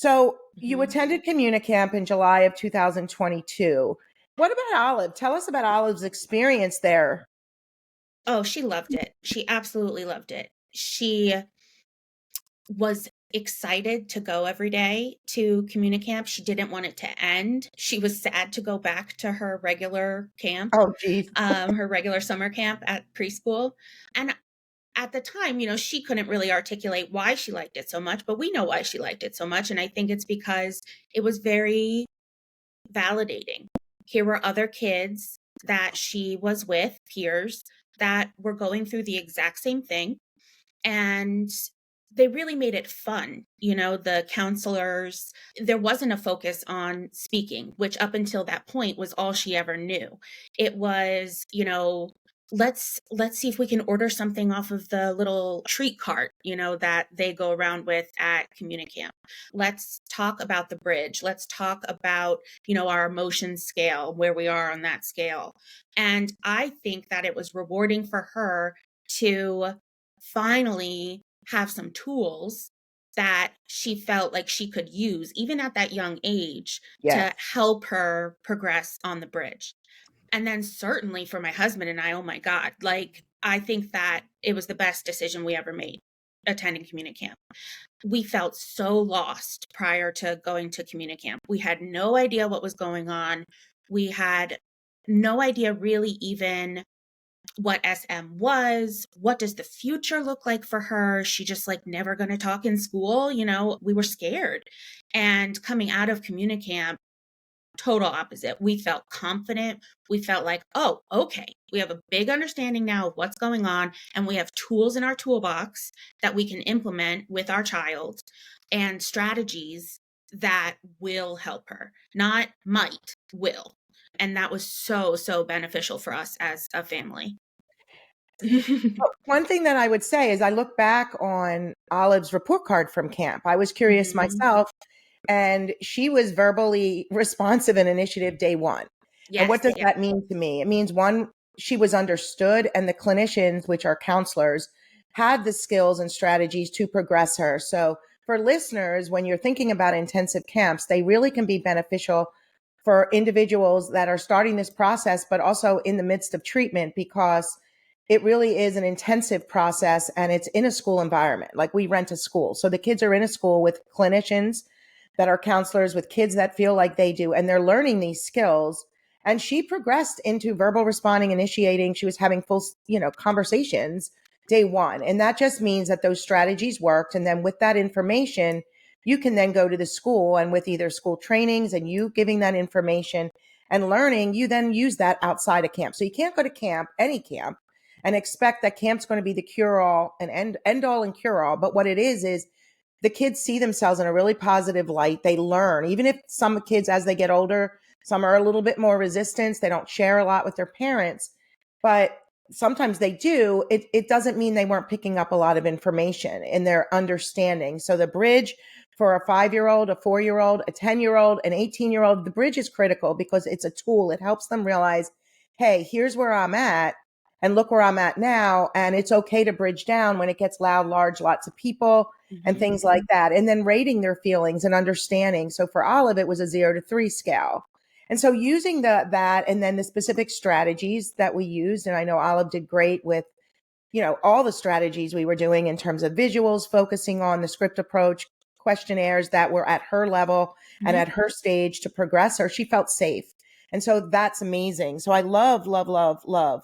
So you Mhm. attended CommuniCamp in July of 2022. What about Olive? Tell us about Olive's experience there. Oh, she loved it. She absolutely loved it. She was excited to go every day to CommuniCamp. She didn't want it to end. She was sad to go back to her regular camp, Oh, geez. her regular summer camp at preschool. And at the time, she couldn't really articulate why she liked it so much, but we know why she liked it so much. And I think it's because it was very validating. Here were other kids that she was with, peers, that were going through the exact same thing. And they really made it fun. The counselors, there wasn't a focus on speaking, which up until that point was all she ever knew. It was, let's see if we can order something off of the little treat cart, that they go around with at CommuniCamp. Let's talk about the bridge. Let's talk about, our emotion scale, where we are on that scale. And I think that it was rewarding for her to finally have some tools that she felt like she could use, even at that young age, to Yes. help her progress on the bridge. And then certainly for my husband and I, oh my God, I think that it was the best decision we ever made attending CommuniCamp. We felt so lost prior to going to CommuniCamp. We had no idea what was going on. We had no idea really even what SM was. What does the future look like for her? She just never going to talk in school. We were scared. And coming out of CommuniCamp, total opposite. We felt confident. We felt like, oh, okay, we have a big understanding now of what's going on, and we have tools in our toolbox that we can implement with our child and strategies that will help her, not might, will. And that was so, so beneficial for us as a family. One thing that I would say is I look back on Olive's report card from camp. I was curious Mhm. myself, and she was verbally responsive and initiative day one. And what Yes. does Yeah. that mean to me? It means one, she was understood, and the clinicians, which are counselors, had the skills and strategies to progress her. So for listeners, when you're thinking about intensive camps, they really can be beneficial for individuals that are starting this process, but also in the midst of treatment, because it really is an intensive process and it's in a school environment. Like we rent a school. So the kids are in a school with clinicians that are counselors, with kids that feel like they do, and they're learning these skills. And she progressed into verbal responding, initiating. She was having full, conversations day one. And that just means that those strategies worked. And then with that information, you can then go to the school, and with either school trainings and you giving that information and learning, you then use that outside of camp. So you can't go to camp, any camp, and expect that camp's going to be the cure all and end all and cure all. But what it is the kids see themselves in a really positive light. They learn, even if some kids, as they get older, some are a little bit more resistant. They don't share a lot with their parents, but sometimes they do. It doesn't mean they weren't picking up a lot of information in their understanding. So the bridge for a 5-year-old, a 4-year-old, a 10-year-old, an 18-year-old, the bridge is critical because it's a tool. It helps them realize, hey, here's where I'm at. And look where I'm at now. And it's okay to bridge down when it gets loud, large, lots of people and Mhm. things like that. And then rating their feelings and understanding. So for Olive, it was a 0 to 3 scale. And so using that and then the specific strategies that we used, and I know Olive did great with, all the strategies we were doing in terms of visuals, focusing on the script approach, questionnaires that were at her level and Mhm. at her stage to progress her. She felt safe. And so that's amazing. So I love, love, love, love